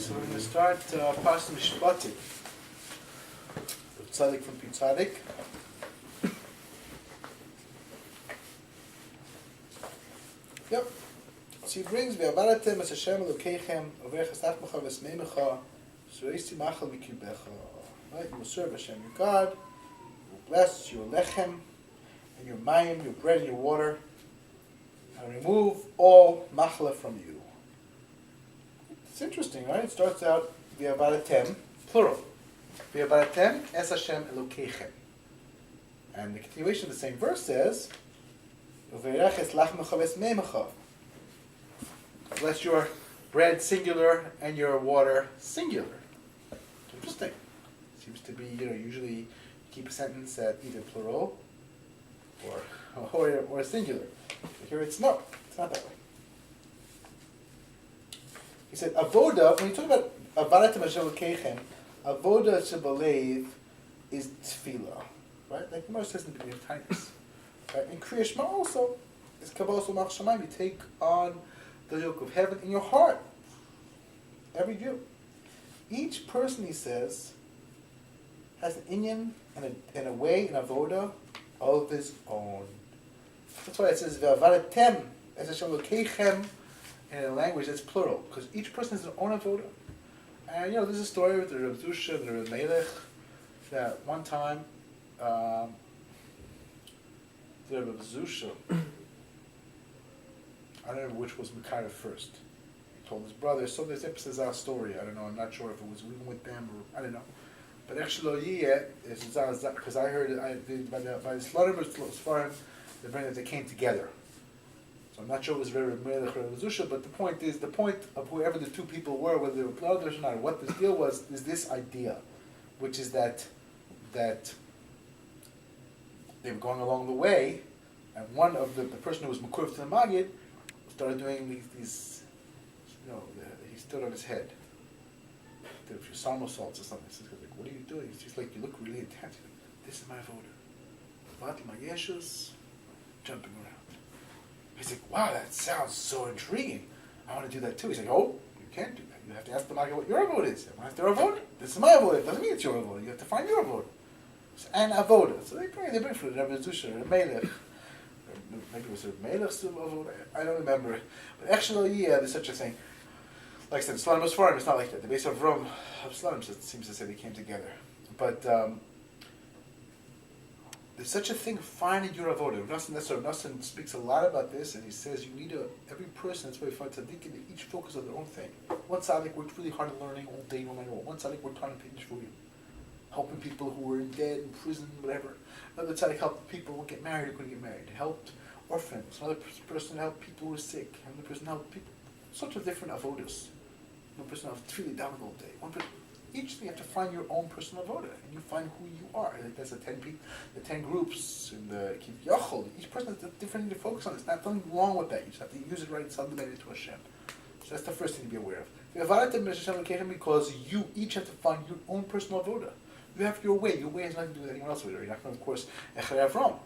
So we're going to start Parshas Mishpatim. Tzadok from Tzadok. Yep. So he brings Ve'avaratem es Hashem Elokeichem over chesachmecha v'smeimecha v'soreisi machal v'kibecha. Right? You will serve Hashem your God. You will bless your lechem and your mayim, your bread and your water, and remove all machla from you. It's interesting, right? It starts out Ve'avaratem, plural. Ve'avaratem es Hashem Elokeichem. And the continuation of the same verse says, bless your bread singular and your water singular. Interesting. Seems to be, usually you keep a sentence at either plural or singular. But here it's not that way. He said, avoda, when you talk about avadatem Hashem Elokeichem, avoda shebalev is tefillah. Right? Like the Gemara says in the beginning of Tainis. Right? In Kriya Shema also, it's Kabbalah Mach Shamayim. You take on the yoke of heaven in your heart. Every Jew. Each person, he says, has an inyan and a way in avoda of his own. That's why it says Ve'avaratem es Hashem Elokeichem in a language that's plural, because each person has their own avoda. And there's a story with the Reb Zusha and the Reb Melech that one time the Reb Zusha, I don't remember which was Mekayah first. He told his brother, so there's emphasis our story. I don't know, I'm not sure if it was even with them or I don't know. But actually, because I heard it by the Sfarim, they bring that they came together. So I'm not sure it was Reb Melech or Reb Zusha, but the point of whoever the two people were, whether they were brothers or not, or what this deal was, is this idea, which is that they were going along the way, and one of the person who was Mekurv to the Magid started doing these he stood on his head. Did a few somersaults or something. He says, like, what are you doing? He's just like, you look really intense. This is my avoda. Vat my yeshus, jumping around. He's like, wow, that sounds so intriguing. I want to do that too. He's like, oh, you can't do that. You have to ask the Magid what your avoda is. Everyone has their avoda. This is my avoda. It doesn't mean it's your avoda. You have to find your avoda. And avoda. So they bring for the Rebbe Zusha, Rebbe Melech. Maybe it was Rebbe Melech's avoda. I don't remember. But actually, there's such a thing. Like I said, Shlaim was Farim. It's not like that. The base of Rum of Shlaim seems to say they came together. But there's such a thing, finding your avoda. Nassim speaks a lot about this, and he says you need every person. That's why we find tzaddikim. They each focus on their own thing. One tzaddik worked really hard at learning all day, no matter what. One tzaddik worked hard on paying Shovevim, helping people who were dead, in prison, whatever. Another tzaddik helped people who get married, who couldn't get married. Helped orphans. Another person helped people who were sick. Another person helped people. Sorts of different avodas. One person helped really down all day. One person. Each thing you have to find your own personal avoda, and you find who you are. Like there's the 10 groups in the Kiv Yochel. Each person has a different thing to focus on. There's nothing wrong with that. You just have to use it right and sublimate it to Hashem. So that's the first thing to be aware of. Because you each have to find your own personal avoda. You have your way. Your way has nothing to do with anyone else's way. You're not going to, of course, Echere Avram.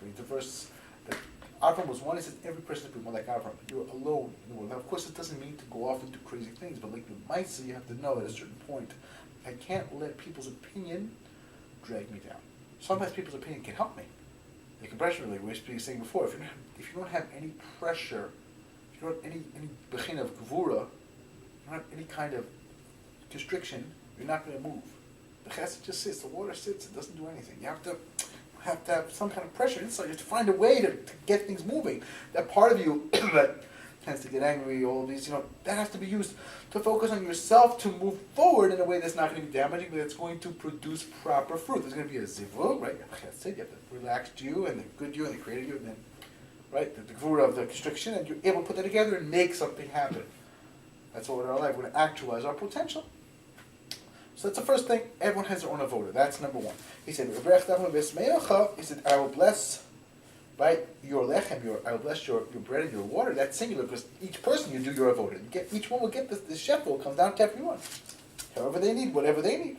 Read the verse that Avram was one. He says every person has to be more like Avram. You're alone in the world. Now, of course, it doesn't mean to go off and do crazy things, but like the Maisa, you have to know at a certain point, I can't let people's opinion drag me down. Sometimes people's opinion can help me. They can pressure me, like we were saying before. If you don't have any pressure, if you don't have any bechin of gevura, you don't have any kind of constriction, you're not going to move. The chesed just sits, the water sits, it doesn't do anything. You have to have some kind of pressure inside. You have to find a way to get things moving. That part of you that tends to get angry, all of these, that has to be used to focus on yourself to move forward in a way that's not going to be damaging, but it's going to produce proper fruit. There's going to be a zivug, right? You have the relaxed you and the good you and the created you, and then, right, the gevura of the constriction, and you're able to put that together and make something happen. That's what in our life. We're going to actualize our potential. So that's the first thing. Everyone has their own avoda. That's number one. He said, he said, I will bless, right, your lechem, I will bless your bread and your water. That's singular because each person you do your avoda. Each one will get this shekel comes down to everyone. However they need, whatever they need.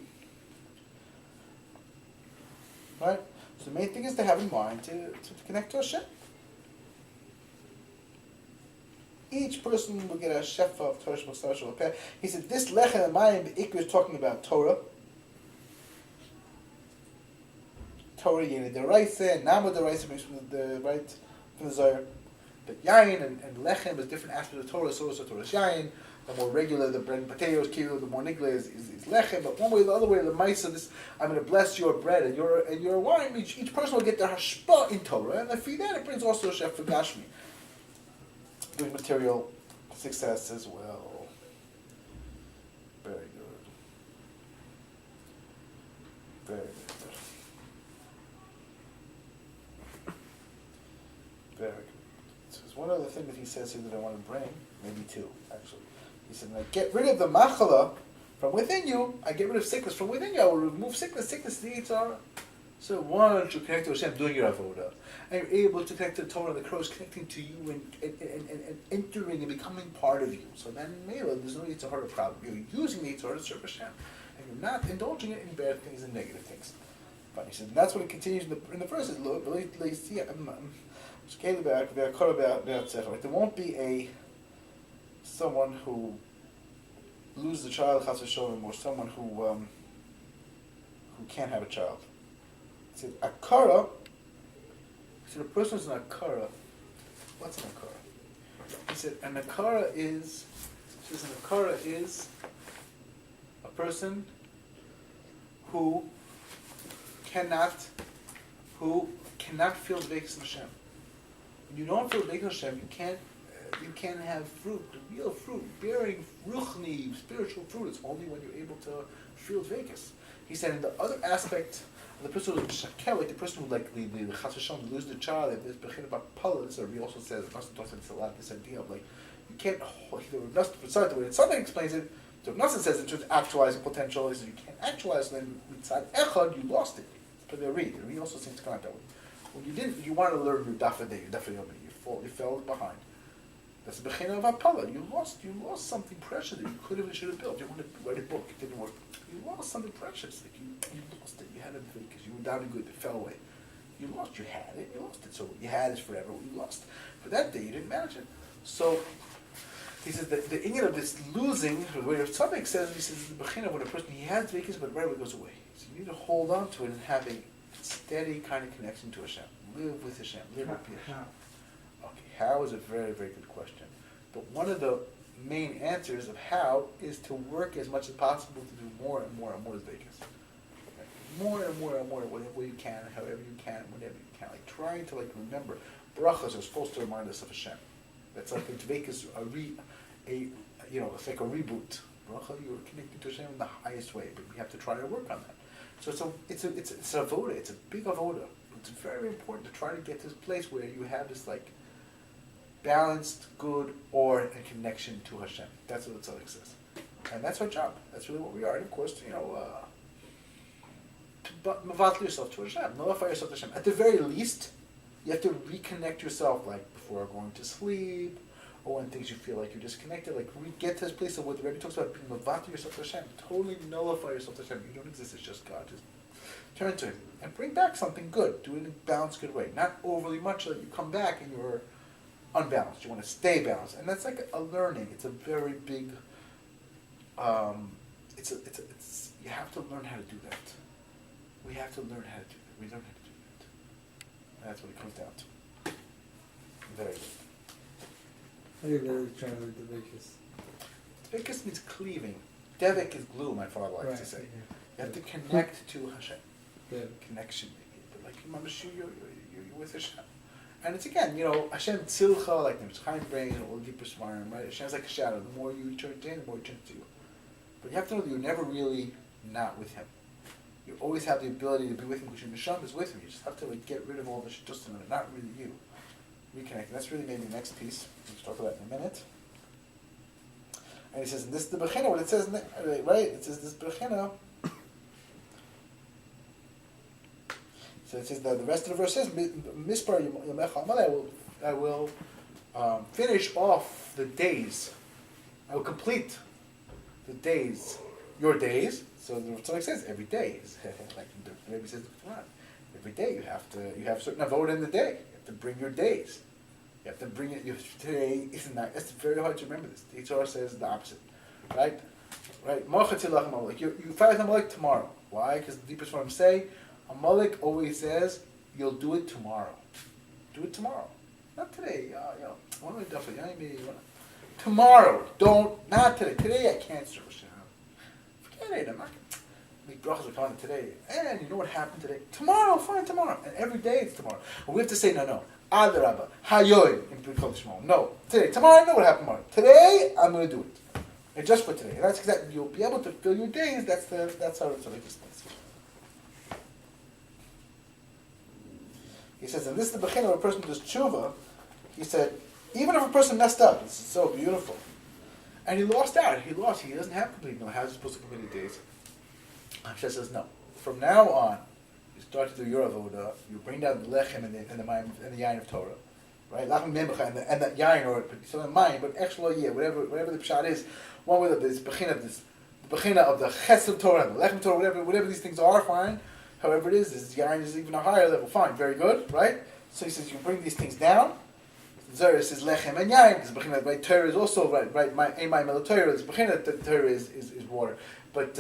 Right? So the main thing is to have in mind to connect to Hashem. Each person will get a shefa of Torah Shebachar. He said, this lechem and mayim be'ikr is talking about Torah. Torah, Yene Deraisa, Nama Deraisa brings from the right from the Zohar. But yayin and lechem is different aspects of Torah. So Torah is yayin. The more regular, the bread and potatoes, kilo, the more nigla is lechem. But one way or the other way, the ma'isa, this I'm going to bless your bread and your wine. Each person will get their hashpa in Torah, and if that, it brings also a shef for Gashmi, doing material success as well. Very good. Very good. Very good. So there's one other thing that he says here that I want to bring, maybe two, actually. He said, I get rid of the machala from within you, I get rid of sickness from within you, I will remove sickness is the Yitzhara. So once you connect to Hashem doing your avodah, and you're able to connect to the Torah, the crow is connecting to you and entering and becoming part of you. So then Mela, there's no Yitzhara problem. You're using the Yitzhara to serve Hashem, and you're not indulging it in bad things and negative things. But he said, and that's what it continues in the verses. There won't be someone who loses a child, chas v'sholem, or someone who can't have a child. He said, akara. He said, a person who's an akara. What's an akara? He said, an akara is a person who cannot feel dveikus Hashem. When you don't feel dveikus Hashem, you can't have fruit, real fruit, bearing ruchni, spiritual fruit. It's only when you're able to feel dveikus. He said, in the other aspect of the person who's shakel, like the person who the chas v'sholem lose the child, there's bechin about pala. This he also says, Nassim talks about this a lot. This idea of like you can't. The way something explains it. So Nassim says in terms of actualizing potential is you can't actualize. Then mitzad echad you lost it. But they read. He also seems to come out that way. When you didn't, you wanted to learn your dafadei, you fell behind. That's the bechina of apala. You lost something precious that you could have and should have built. You wanted to write a book, it didn't work. You lost something precious. Like you lost it. You had it because you were down and good. It fell away. You lost. You had it. You lost it. So what you had is forever. What you lost for that day, you didn't manage it. So he says that the inyan of this losing, where Tzadok says, he says the bechina when a person he has vacancy but right away goes away. So you need to hold on to it and have a steady kind of connection to Hashem. Live with Hashem. Live with Hashem. Okay, how is a very, very good question. But one of the main answers of how is to work as much as possible to do more and more and more as Vegas. Okay. More and more and more, whatever you can, however you can, whenever you can. Like trying to remember, brachas are supposed to remind us of Hashem. That's like in Vegas, it's like a reboot. Bracha, you're connected to Hashem in the highest way, but we have to try to work on that. So it's a avoda. It's a big avoda. It's very important to try to get to this place where you have this balanced, good, or a connection to Hashem. That's what the Tzadok says, and that's our job. That's really what we are. And of course, mevatel yourself to Hashem, nullify yourself to Hashem. At the very least, you have to reconnect yourself, before going to sleep, or when things you feel like you're disconnected. Get to this place of what the Rebbe talks about, being mevatel yourself to Hashem. Totally nullify yourself to Hashem. You don't exist. It's just God. Just turn to Him and bring back something good. Do it in a balanced, good way. Not overly much so that you come back and you're unbalanced. You want to stay balanced, and that's like a learning. It's a very big. It's you have to learn how to do that. We have to learn how to do that. We learn how to do that. That's what it comes down to. Very good. How do you really translate the Vekas? Vekas means cleaving. Devik is glue. My father likes to say. Yeah. You have to connect to Hashem. Yeah. Connection, but you're with Hashem. And it's again, Hashem tzilcha, like the Mitzchayim brain, or deeper smarm, right? Hashem's like a shadow. The more you turn to Him, the more He turns to you. But you have to know that you're never really not with Him. You always have the ability to be with Him because your neshama is with Him. You just have to get rid of all the shittus and not really you. Reconnect. And that's really maybe the next piece. We'll talk about it in a minute. And he says, and this is the bechina, what it says, right? It says this bechina. So it says that the rest of the verse says, Mispar Yamecha Amalei, I will finish off the days. I will complete the days, your days. So the Tzadok says every day is like the Rebbe says in the Quran. Every day you have a certain avodah in the day. You have to bring your days. You have to bring it. Today isn't that. It's very hard to remember this. The HR says the opposite, right? Right. You fight with Amalek tomorrow. Why? Because the deepest form say, Amalek always says, "You'll do it tomorrow. Do it tomorrow, not today." Tomorrow. Not today. Today I can't serve Hashem. Forget it. I'm not gonna make brachas with Kavana today. And you know what happened today? Tomorrow, fine, tomorrow. And every day it's tomorrow. But we have to say, no. Adarabba, Hayoy, in Birkot Shmuel. No. Today. Tomorrow I know what happened tomorrow. Today, I'm going to do it. And just for today. And that's exactly, you'll be able to fill your days. That's how it's like this. He says, and this is the beginning of a person who does tshuva. He said, even if a person messed up, this is so beautiful. And he lost out. He doesn't have complete no. How is he supposed to complete his days? Hashem says, no. From now on, you start to do your avodah. You bring down the lechem and the yain of Torah, right? Lachem memcha and that yain, or so in mind, but extra whatever the pshat is. One with this bechina of the ches of Torah, the lechem Torah, whatever these things are, fine. However it is, this yain is even a higher level. Fine, very good, right? So he says, you bring these things down. Zeres is lechem and yain, because bechina, right? Torah is also right. My Torah is bechina. The Torah is water. But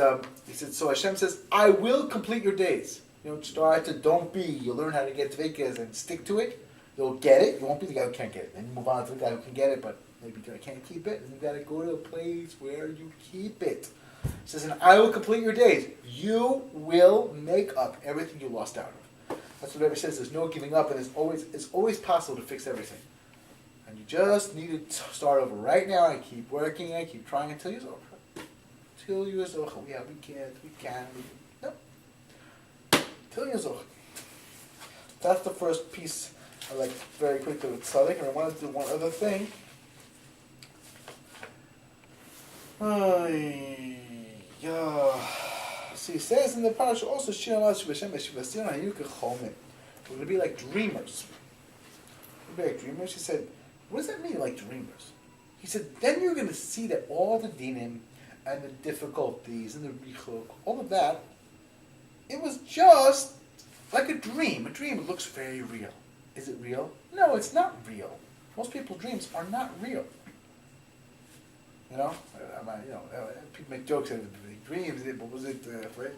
he said, so Hashem says, I will complete your days. Don't be. You'll learn how to get dveikas and stick to it. You'll get it. You won't be the guy who can't get it. Then you move on to the guy who can get it, but maybe you can't keep it. And you got to go to a place where you keep it. He says, and I will complete your days. You will make up everything you lost out of. That's what Rebbe says. There's no giving up, and it's always possible to fix everything. And you just need to start over right now and keep working and keep trying until you're over. Till you're over. Yeah, we can. No. Till you're over. That's the first piece I like very quickly with Tzadok, and I wanted to do one other thing. So he says in the Parshas also, we're going to be like dreamers. He said, what does that mean, like dreamers? He said, then you're going to see that all the dinim and the difficulties and the richuk, all of that, it was just like a dream. A dream looks very real. Is it real? No, it's not real. Most people's dreams are not real. People make jokes out of dreams. But was it?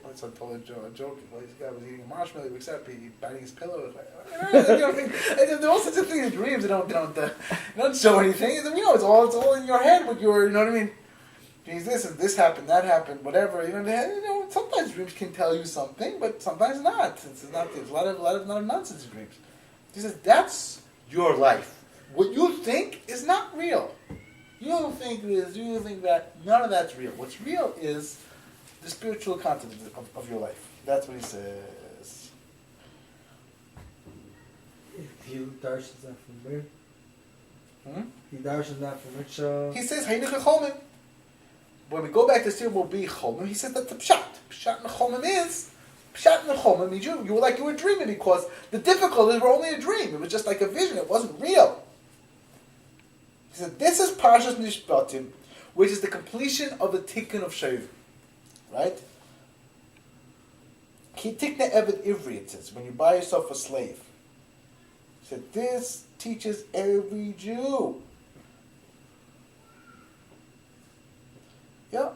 My son told a joke. This guy was eating a marshmallow. He wakes up, he's biting his pillow. There are all sorts of things in dreams. They don't show anything. It's all in your head. But you know what I mean? Dreams this and this happened, that happened, whatever. Sometimes dreams can tell you something, but sometimes not. There's a lot of nonsense in dreams. He says that's your life. What you think is not real. You don't think this, you don't think that. None of that's real. What's real is the spiritual content of your life. That's what he says. He darshans that from where? He darshans that from which? He says, Hainu Chomim. When we go back to Sir will be Chomim, he says that the Pshat. Pshat and Chomim is, Pshat and Chomim means you were dreaming because the difficulties were only a dream. It was just like a vision. It wasn't real. He said, this is Parshas Mishpatim, which is the completion of the Tikkun of Shovevim. Right? Ki tikna eved ivri, it says, when you buy yourself a slave. He said, this teaches every Jew. Yeah.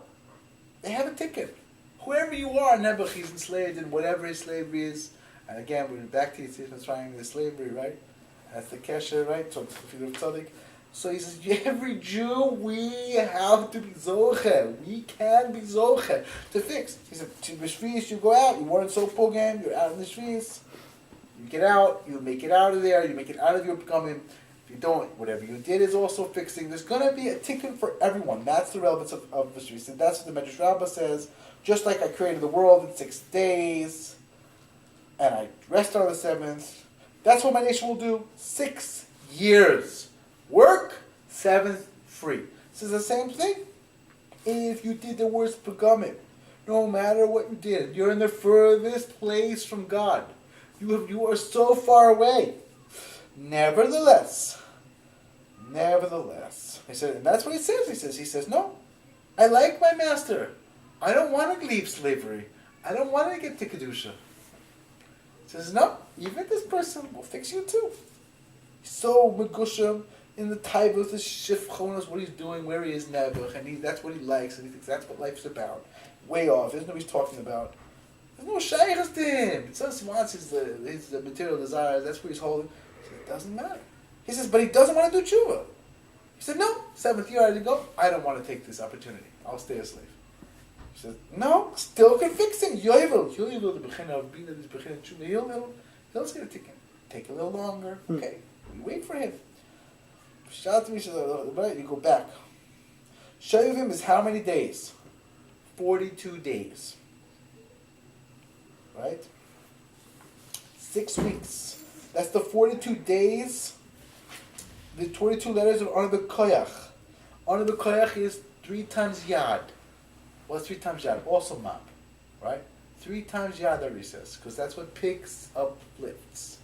They have a ticket. Whoever you are, Nebuch, he's enslaved in whatever his slavery is. And again, we're back to the triangle of slavery, right? That's the kesher, right? So, if you're Tzadok. So he says, every Jew, we have to be zoche. We can be zoche to fix. He said, to the streets, you go out, you weren't so pogam, you're out in the streets. You get out, you make it out of there, you make it out of your becoming. If you don't, whatever you did is also fixing. There's going to be a tikkun for everyone. That's the relevance of the streets. And that's what the Medrash Rabbah says. Just like I created the world in 6 days, and I rest on the 7th, that's what my nation will do. 6 years. Work, 7th, free. This is the same thing. If you did the worst begummit, no matter what you did, you're in the furthest place from God. You are so far away. Nevertheless, he said, and that's what he says. He says, no, I like my master. I don't want to leave slavery. I don't want to get to Kedusha. He says, no, even this person will fix you too. He's so megushim in the type of the shifchonos, what he's doing, where he is nebuch, and that's what he likes, and he thinks that's what life's about. Way off. He doesn't know what he's talking about. There's no shaykhs to him. It just wants his material desires. That's what he's holding. He said, it doesn't matter. He says, but he doesn't want to do tshuva. He said, no. 7th year, I didn't go. I don't want to take this opportunity. I'll stay a slave. He said, no. Still can fix him. Yovel. The bechina of being this bechina tshuva. He'll going to take a little longer. Okay. We wait for him. Shout to me. She said, you go back. Shovevim is how many days? 42 days. Right? 6 weeks. That's the 42 days. The 22 letters of Honor B'Koyach. Honor B'Koyach is 3 times Yad. What's 3 times Yad? Also Mab. Right? 3 times Yad, everybody says. Because that's what picks up lifts.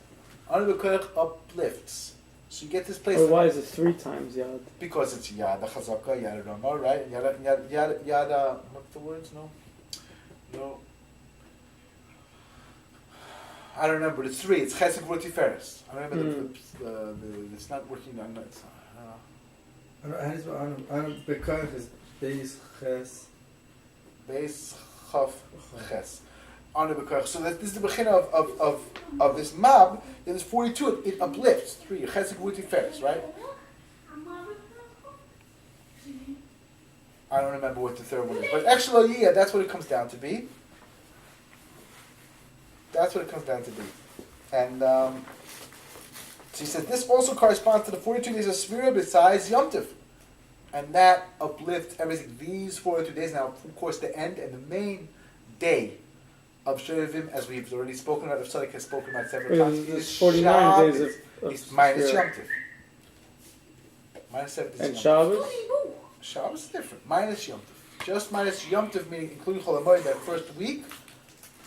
Honor B'Koyach uplifts. So you get this place. Or why is it 3 times Yad? Because it's Yad Chazaka, Yad Rama, right? Yad, what's the words? No. I don't remember. It's 3. It's Chesed Gvur Tiferes. I remember it's not working on that. I don't. Bekach is Beis Ches. Beis Chav Ches. Honor Bekach. So this is the beginning of this mab. There's 42. It uplifts 3. Chesed Gvur Tiferes, right? I don't remember what the third one is, but actually, yeah, that's what it comes down to be. That's what it comes down to be. And so he said, this also corresponds to the 42 days of Sphira besides Yom Tov. And that uplifts everything. These 42 days now, of course, the end and the main day of Shovevim, as we've already spoken about, Tzadok has spoken about several times, is 49 Shabbos. days of It's minus Sphira. Yom Tov. Minus 7 days And Yom Tov. Shabbos? Shabbos is different. Minus Yom Tov. Just minus Yom Tov, meaning including Chol HaMoed, that first week,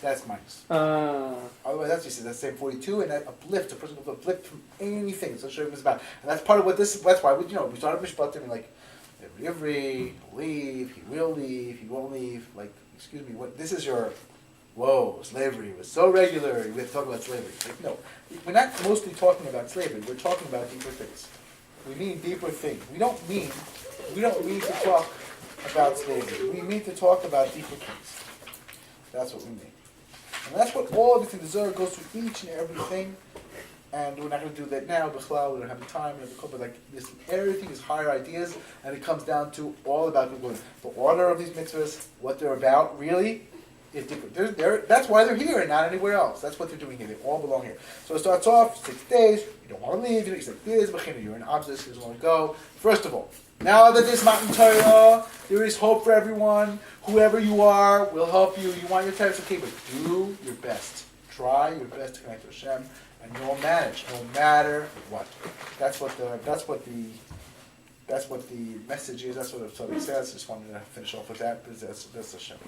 that's minus. Otherwise, that's just the same 42, and that uplift, a person will uplift from anything. So Shovevim is about, and that's part of what this. That's why we started Mishpatim and like every leave, he will leave, he won't leave. Like, excuse me, what? This is your slavery was so regular. We have to talk about slavery. Like, no, we're not mostly talking about slavery. We're talking about deeper things. We mean deeper things. We don't mean to talk about slavery. We mean to talk about deeper things. That's what we mean. And that's what all everything the Zohar goes through each and everything. And we're not going to do that now. B'chlal, we don't have the time. But like this, everything is higher ideas, and it comes down to all about the order of these mitzvahs, what they're about. Really, is different. That's why they're here and not anywhere else. That's what they're doing here. They all belong here. So it starts off 6 days. You don't want to leave. You say, you're in Abzus. You just want to go. First of all, now that this mountain Torah, there is hope for everyone. Whoever you are will help you. You want your Torah, okay, but do your best. Try your best to connect to Hashem, and you'll manage, no matter what. That's what the message is. That's what the Tzadok says. Just wanted to finish off with that because that's Hashem.